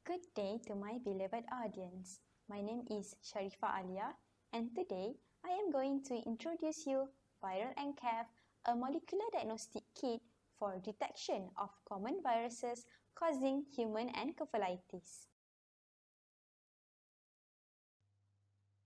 Good day to my beloved audience. My name is Sharifah Alia, and today I am going to introduce you Viral-Enceph, a molecular diagnostic kit for detection of common viruses causing human encephalitis.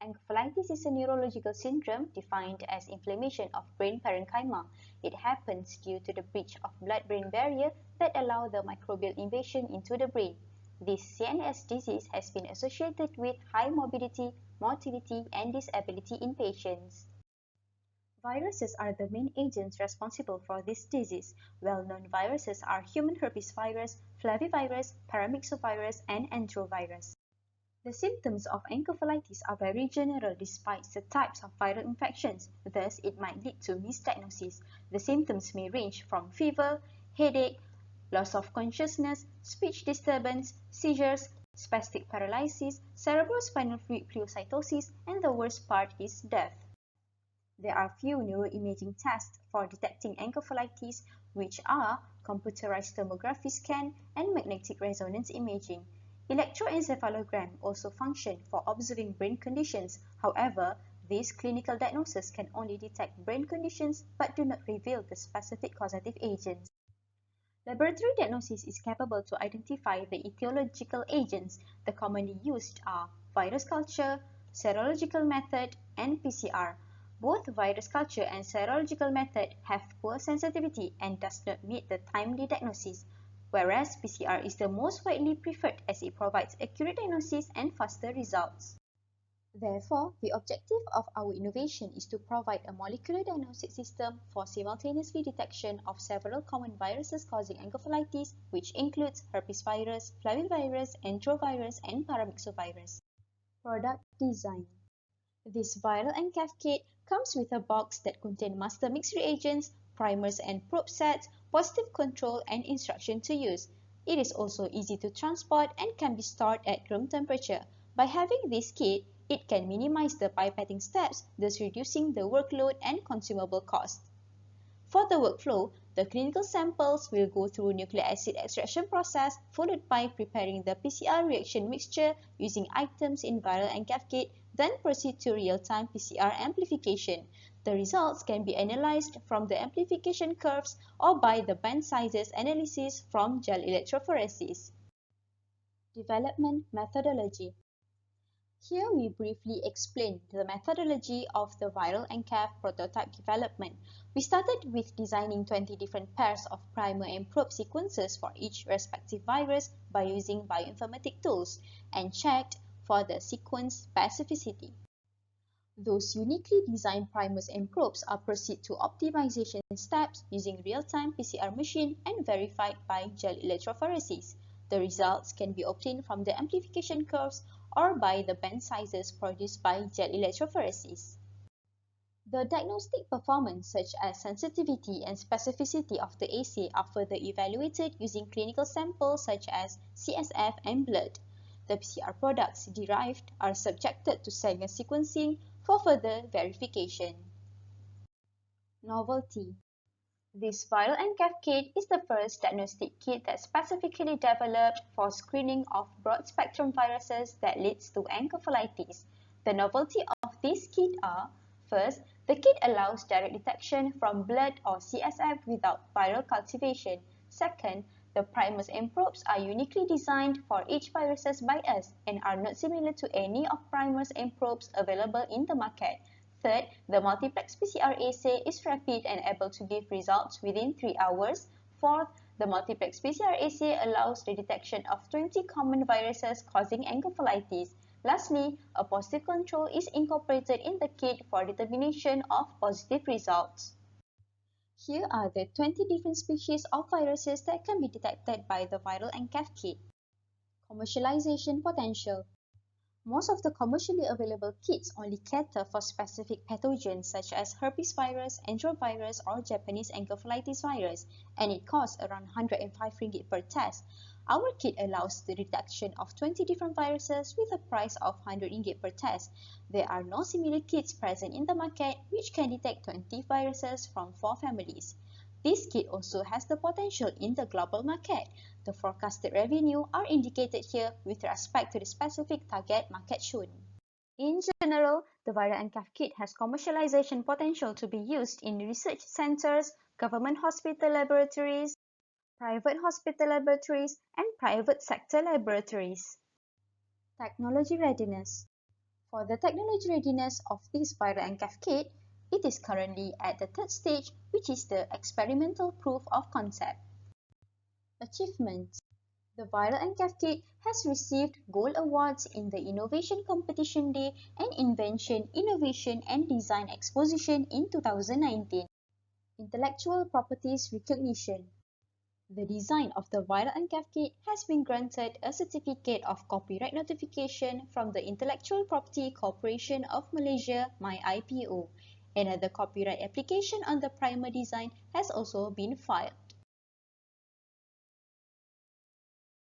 Encephalitis is a neurological syndrome defined as inflammation of brain parenchyma. It happens due to the breach of blood-brain barrier that allows the microbial invasion into the brain. This CNS disease has been associated with high morbidity, mortality, and disability in patients. Viruses are the main agents responsible for this disease. Well-known viruses are human herpes virus, flavivirus, paramyxovirus, and enterovirus. The symptoms of encephalitis are very general despite the types of viral infections, thus it might lead to misdiagnosis. The symptoms may range from fever, headache, loss of consciousness, speech disturbance, seizures, spastic paralysis, cerebrospinal fluid pleocytosis, and the worst part is death. There are few neuroimaging tests for detecting encephalitis, which are computerized tomography scan and magnetic resonance imaging. Electroencephalogram also function for observing brain conditions. However, these clinical diagnoses can only detect brain conditions but do not reveal the specific causative agents. Laboratory diagnosis is capable to identify the etiological agents. The commonly used are virus culture, serological method, and PCR. Both virus culture and serological method have poor sensitivity and does not meet the timely diagnosis, whereas PCR is the most widely preferred as it provides accurate diagnosis and faster results. Therefore, the objective of our innovation is to provide a molecular diagnostic system for simultaneously detection of several common viruses causing encephalitis, which includes herpes virus, flavivirus, enterovirus, and paramyxovirus. Product design. This Viral-Enceph kit comes with a box that contains master mix reagents, primers and probe sets, positive control, and instruction to use. It is also easy to transport and can be stored at room temperature. By having this kit, it can minimize the pipetting steps, thus reducing the workload and consumable cost. For the workflow, the clinical samples will go through nucleic acid extraction process, followed by preparing the PCR reaction mixture using items in Viral-Enceph kit, then proceed to real-time PCR amplification. The results can be analyzed from the amplification curves or by the band sizes analysis from gel electrophoresis. Development methodology. Here we briefly explain the methodology of the Viral-Enceph prototype development. We started with designing 20 different pairs of primer and probe sequences for each respective virus by using bioinformatic tools and checked for the sequence specificity. Those uniquely designed primers and probes are proceeded to optimization steps using real-time PCR machine and verified by gel electrophoresis. The results can be obtained from the amplification curves or by the band sizes produced by gel electrophoresis. The diagnostic performance such as sensitivity and specificity of the assay are further evaluated using clinical samples such as CSF and blood. The PCR products derived are subjected to Sanger sequencing for further verification. Novelty. This Viral-Enceph kit is the first diagnostic kit that's specifically developed for screening of broad-spectrum viruses that leads to encephalitis. The novelty of this kit are: first, the kit allows direct detection from blood or CSF without viral cultivation. Second, the primers and probes are uniquely designed for each viruses by us and are not similar to any of primers and probes available in the market. Third, the multiplex PCR assay is rapid and able to give results within 3 hours. Fourth, the multiplex PCR assay allows the detection of 20 common viruses causing encephalitis. Lastly, a positive control is incorporated in the kit for determination of positive results. Here are the 20 different species of viruses that can be detected by the Viral-Enceph kit. Commercialization potential. Most of the commercially available kits only cater for specific pathogens such as herpes virus, enterovirus, or Japanese encephalitis virus, and it costs around RM105 per test. Our kit allows the detection of 20 different viruses with a price of RM100 per test. There are no similar kits present in the market which can detect 20 viruses from 4 families. This kit also has the potential in the global market. The forecasted revenue are indicated here with respect to the specific target market shown. In general, the Viral-Enceph kit has commercialization potential to be used in research centers, government hospital laboratories, private hospital laboratories, and private sector laboratories. Technology readiness. For the technology readiness of this Viral-Enceph kit, it is currently at the third stage, which is the experimental proof of concept. Achievements. The Viral-Enceph kit has received gold awards in the Innovation Competition Day and Invention, Innovation and Design Exposition in 2019. Intellectual properties recognition. The design of the Viral-Enceph kit has been granted a certificate of copyright notification from the Intellectual Property Corporation of Malaysia, MyIPO. Another copyright application on the primer design has also been filed.